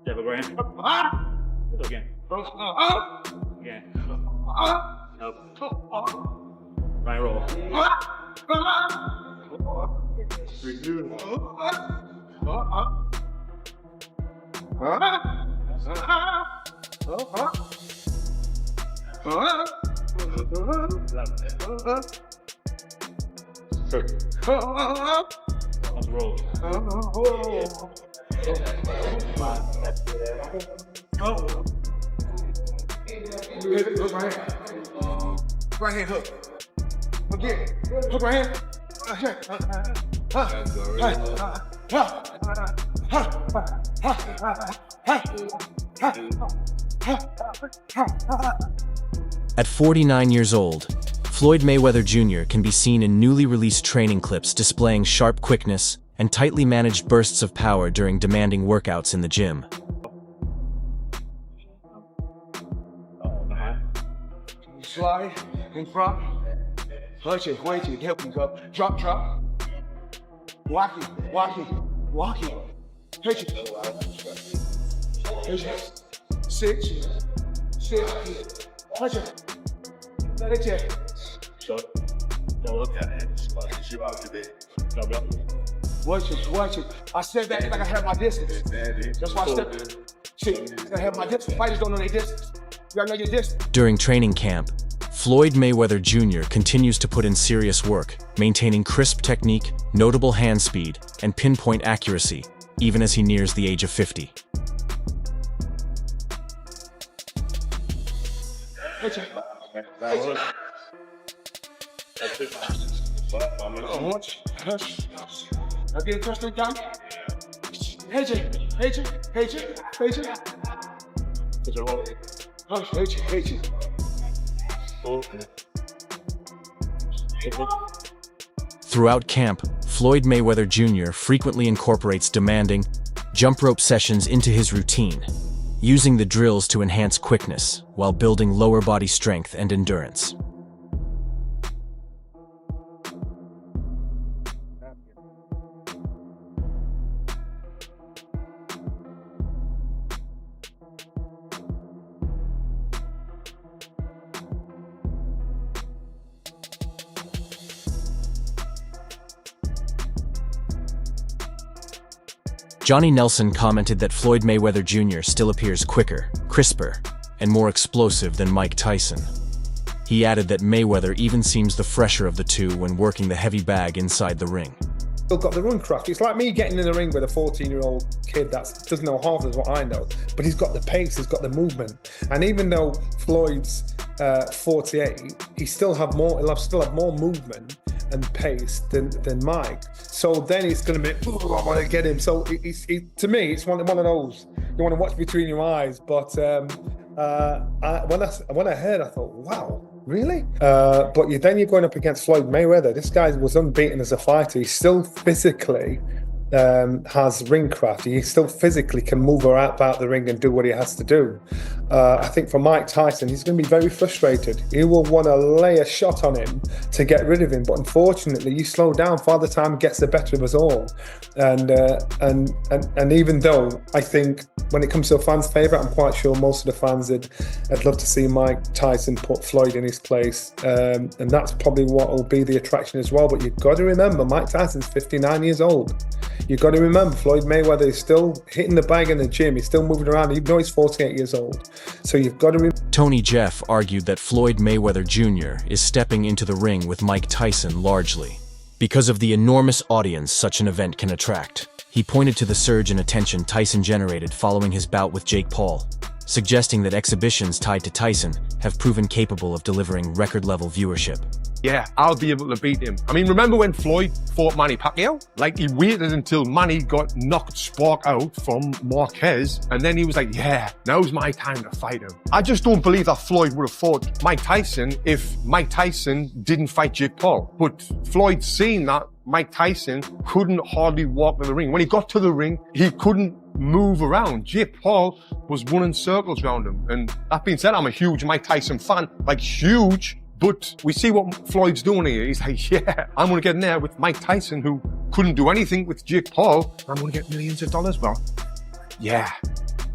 Jab over hand. Again. Again. Up. Right roll. Redo. Let's roll. Right hand hook. Again. Hook right hand. At 49 years old, Floyd Mayweather Jr. can be seen in newly released training clips displaying sharp quickness and tightly managed bursts of power during demanding workouts in the gym. Slide in front. Touch it, wait it, help you go. Drop. Walk it. Touch it. Sit. Touch it. Let it check. Short. Don't look at it. You out today. Go. Watch it. I said that like I have my distance. That's why I stepped. Shit, I have my distance. Fighters don't know their distance. You gotta know your distance. During training camp, Floyd Mayweather Jr. continues to put in serious work, maintaining crisp technique, notable hand speed, and pinpoint accuracy, even as he nears the age of 50. That's it. I get a touchdown down. Hey, Throughout camp, Floyd Mayweather Jr. frequently incorporates demanding jump rope sessions into his routine, using the drills to enhance quickness while building lower body strength and endurance. Johnny Nelson commented that Floyd Mayweather Jr. still appears quicker, crisper, and more explosive than Mike Tyson. He added that Mayweather even seems the fresher of the two when working the heavy bag inside the ring. Still got the run craft. It's like me getting in the ring with a 14-year-old kid that doesn't know half as what I know, but he's got the pace, he's got the movement. And even though Floyd's 48, he'll still have more movement and pace than Mike. So then it's going to be, I want to get him. So to me, it's one of those you want to watch between your eyes. But when I heard, I thought, wow, really? But then you're going up against Floyd Mayweather. This guy was unbeaten as a fighter. He still physically has ring craft. He still physically can move about the ring and do what he has to do. I think for Mike Tyson, he's going to be very frustrated. He will want to lay a shot on him to get rid of him, but unfortunately, you slow down. Father Time gets the better of us all. And even though I think when it comes to a fan's favourite, I'm quite sure most of the fans would love to see Mike Tyson put Floyd in his place, and that's probably what will be the attraction as well. But you've got to remember, Mike Tyson's 59 years old. You've got to remember, Floyd Mayweather is still hitting the bag in the gym. He's still moving around, even though he's 48 years old. So you've got to remember. Tony Jeff argued that Floyd Mayweather Jr. is stepping into the ring with Mike Tyson largely because of the enormous audience such an event can attract. He pointed to the surge in attention Tyson generated following his bout with Jake Paul, suggesting that exhibitions tied to Tyson have proven capable of delivering record-level viewership. yeah, I'll be able to beat him. I mean, remember when Floyd fought Manny Pacquiao? Like, he waited until Manny got knocked spark out from Marquez, and then he was like, yeah, now's my time to fight him. I just don't believe that Floyd would have fought Mike Tyson if Mike Tyson didn't fight Jake Paul. But Floyd seen that Mike Tyson couldn't hardly walk to the ring. When he got to the ring, he couldn't move around. Jake Paul was running circles around him. And that being said, I'm a huge Mike Tyson fan, like huge. But we see what Floyd's doing here. He's like, yeah, I'm going to get in there with Mike Tyson, who couldn't do anything with Jake Paul. I'm going to get millions of dollars. Well, yeah,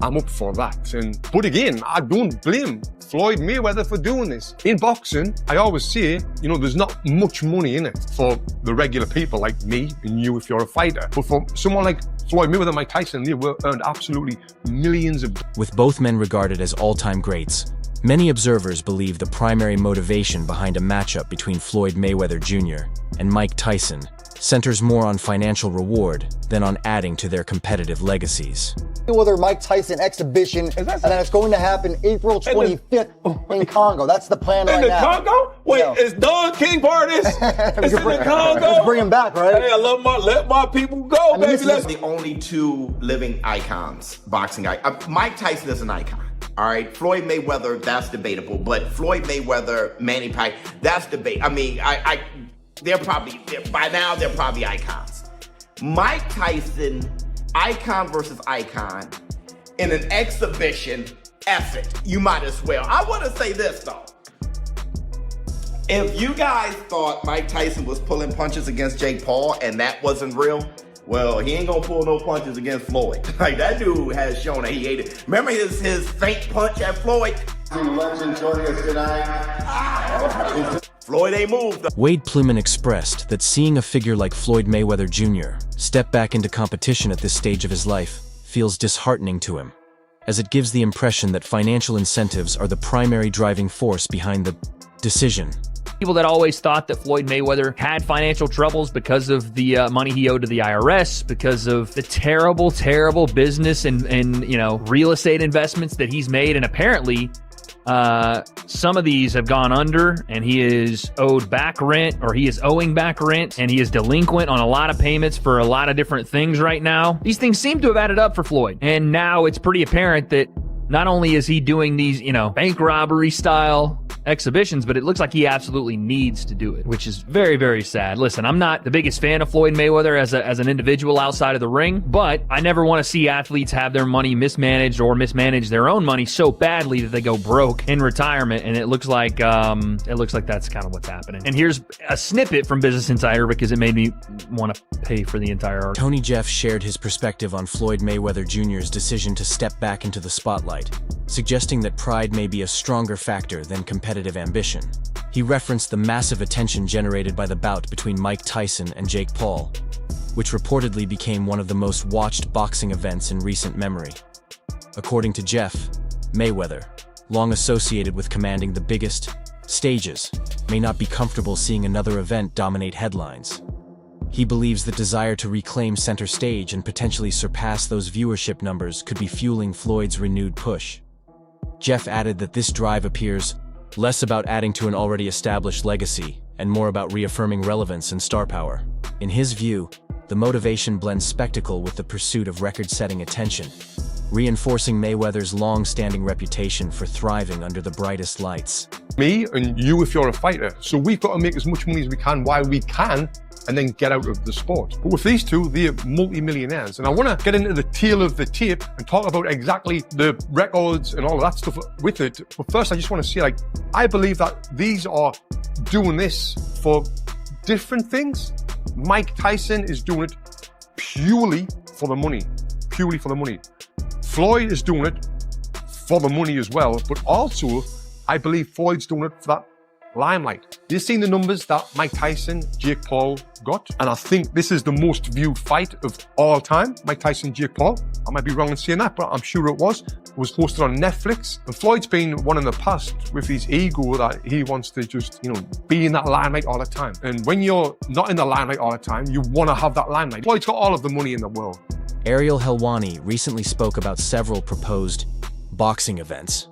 I'm up for that. But again, I don't blame Floyd Mayweather for doing this. In boxing, I always say, you know, there's not much money in it for the regular people like me and you if you're a fighter. But for someone like Floyd Mayweather and Mike Tyson, they earned absolutely millions of dollars. With both men regarded as all-time greats, many observers believe the primary motivation behind a matchup between Floyd Mayweather Jr. and Mike Tyson centers more on financial reward than on adding to their competitive legacies. Mayweather Mike Tyson exhibition, and then it's going to happen April 25th in Congo. That's the plan right now. In the Congo? Wait, is Don King part of this? It's in the Congo? Let's bring him back, right? Hey, let my people go, I mean, baby. This is the only two living icons, boxing guy. Mike Tyson is an icon. All right, Floyd Mayweather, that's debatable. But Floyd Mayweather, Manny Pacquiao, that's debate. I mean, by now they're probably icons. Mike Tyson, icon versus icon, in an exhibition effort. You might as well. I want to say this though. If you guys thought Mike Tyson was pulling punches against Jake Paul and that wasn't real, well, he ain't gonna pull no punches against Floyd. Like, that dude has shown that he ate it. Remember his feint punch at Floyd? Legend joining us tonight. Floyd ain't moved. Wade Pluman expressed that seeing a figure like Floyd Mayweather Jr. step back into competition at this stage of his life feels disheartening to him, as it gives the impression that financial incentives are the primary driving force behind the decision. People that always thought that Floyd Mayweather had financial troubles because of the money he owed to the IRS, because of the terrible, terrible business and you know, real estate investments that he's made, and apparently some of these have gone under, and he is owed back rent, or he is owing back rent, and he is delinquent on a lot of payments for a lot of different things right now. These things seem to have added up for Floyd, and now it's pretty apparent that not only is he doing these, you know, bank robbery style exhibitions, but it looks like he absolutely needs to do it, which is very, very sad. Listen, I'm not the biggest fan of Floyd Mayweather as an individual outside of the ring, but I never want to see athletes have their money mismanaged or mismanage their own money so badly that they go broke in retirement, and it looks like that's kind of what's happening. And here's a snippet from Business Insider because it made me want to pay for the entire article. Tony Jeff shared his perspective on Floyd Mayweather Jr.'s decision to step back into the spotlight, suggesting that pride may be a stronger factor than competitive ambition. He referenced the massive attention generated by the bout between Mike Tyson and Jake Paul, which reportedly became one of the most watched boxing events in recent memory. According to Jeff, Mayweather, long associated with commanding the biggest stages, may not be comfortable seeing another event dominate headlines. He believes the desire to reclaim center stage and potentially surpass those viewership numbers could be fueling Floyd's renewed push. Jeff added that this drive appears less about adding to an already established legacy and more about reaffirming relevance and star power. In his view, the motivation blends spectacle with the pursuit of record-setting attention, reinforcing Mayweather's long-standing reputation for thriving under the brightest lights. Me and you if you're a fighter. So we've got to make as much money as we can while we can, and then get out of the sport. But with these two, they're multi-millionaires. And I want to get into the tail of the tape and talk about exactly the records and all of that stuff with it. But first, I just want to say, like, I believe that these are doing this for different things. Mike Tyson is doing it purely for the money. Purely for the money. Floyd is doing it for the money as well, but also, I believe Floyd's doing it for that limelight. You've seen the numbers that Mike Tyson, Jake Paul got, and I think this is the most viewed fight of all time, Mike Tyson, Jake Paul. I might be wrong in saying that, but I'm sure it was. It was hosted on Netflix, and Floyd's been one in the past with his ego that he wants to just, you know, be in that limelight all the time. And when you're not in the limelight all the time, you want to have that limelight. Floyd's got all of the money in the world. Ariel Helwani recently spoke about several proposed boxing events,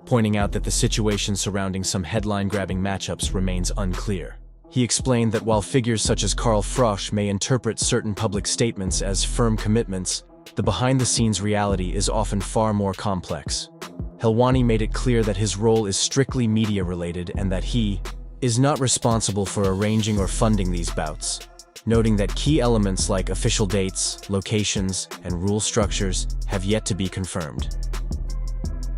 pointing out that the situation surrounding some headline-grabbing matchups remains unclear. He explained that while figures such as Carl Frosch may interpret certain public statements as firm commitments, the behind-the-scenes reality is often far more complex. Helwani made it clear that his role is strictly media-related and that he is not responsible for arranging or funding these bouts, noting that key elements like official dates, locations, and rule structures have yet to be confirmed.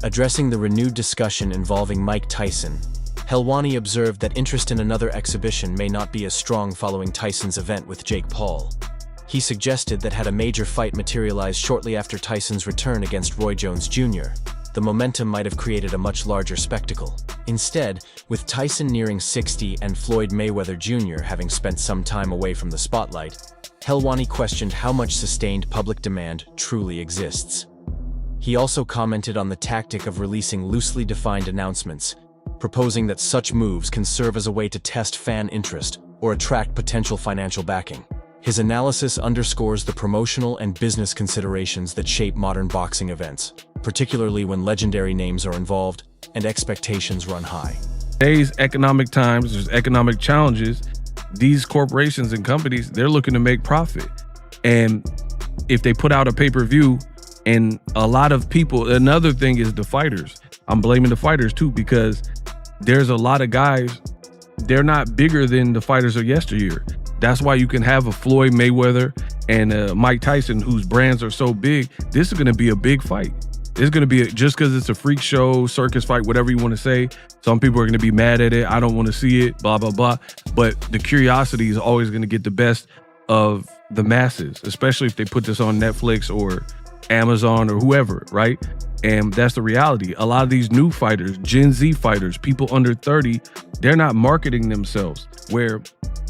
Addressing the renewed discussion involving Mike Tyson, Helwani observed that interest in another exhibition may not be as strong following Tyson's event with Jake Paul. He suggested that had a major fight materialized shortly after Tyson's return against Roy Jones Jr., the momentum might have created a much larger spectacle. Instead, with Tyson nearing 60 and Floyd Mayweather Jr. having spent some time away from the spotlight, Helwani questioned how much sustained public demand truly exists. He also commented on the tactic of releasing loosely defined announcements, proposing that such moves can serve as a way to test fan interest or attract potential financial backing. His analysis underscores the promotional and business considerations that shape modern boxing events, particularly when legendary names are involved and expectations run high. Today's economic times, there's economic challenges. These corporations and companies, they're looking to make profit. And if they put out a pay-per-view, and a lot of people, another thing is the fighters. I'm blaming the fighters too, because there's a lot of guys, they're not bigger than the fighters of yesteryear. That's why you can have a Floyd Mayweather and a Mike Tyson whose brands are so big. This is going to be a big fight. It's going to be, just because it's a freak show, circus fight, whatever you want to say. Some people are going to be mad at it. I don't want to see it, blah, blah, blah. But the curiosity is always going to get the best of the masses, especially if they put this on Netflix or Amazon or whoever, right? And that's the reality. A lot of these new fighters, Gen Z fighters, people under 30, they're not marketing themselves, where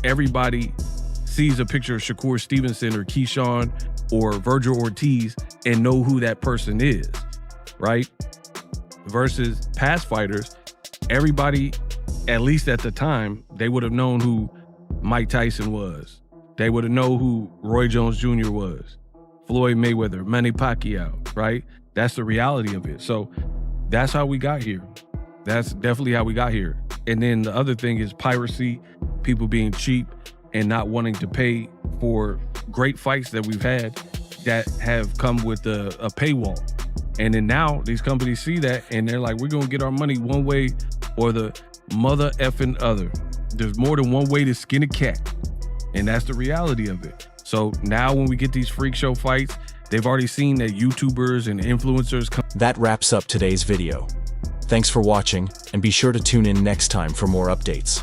everybody sees a picture of Shakur Stevenson or Keyshawn or Virgil Ortiz and know who that person is, right? Versus past fighters, everybody, at least at the time, they would have known who Mike Tyson was. They would have known who Roy Jones Jr. was, Floyd Mayweather, Manny Pacquiao, right? That's the reality of it. So that's how we got here. That's definitely how we got here. And then the other thing is piracy, people being cheap and not wanting to pay for great fights that we've had that have come with a paywall. And then now these companies see that and they're like, we're going to get our money one way or the mother effing other. There's more than one way to skin a cat. And that's the reality of it. So now when we get these freak show fights, they've already seen that YouTubers and influencers come. That wraps up today's video. Thanks for watching, and be sure to tune in next time for more updates.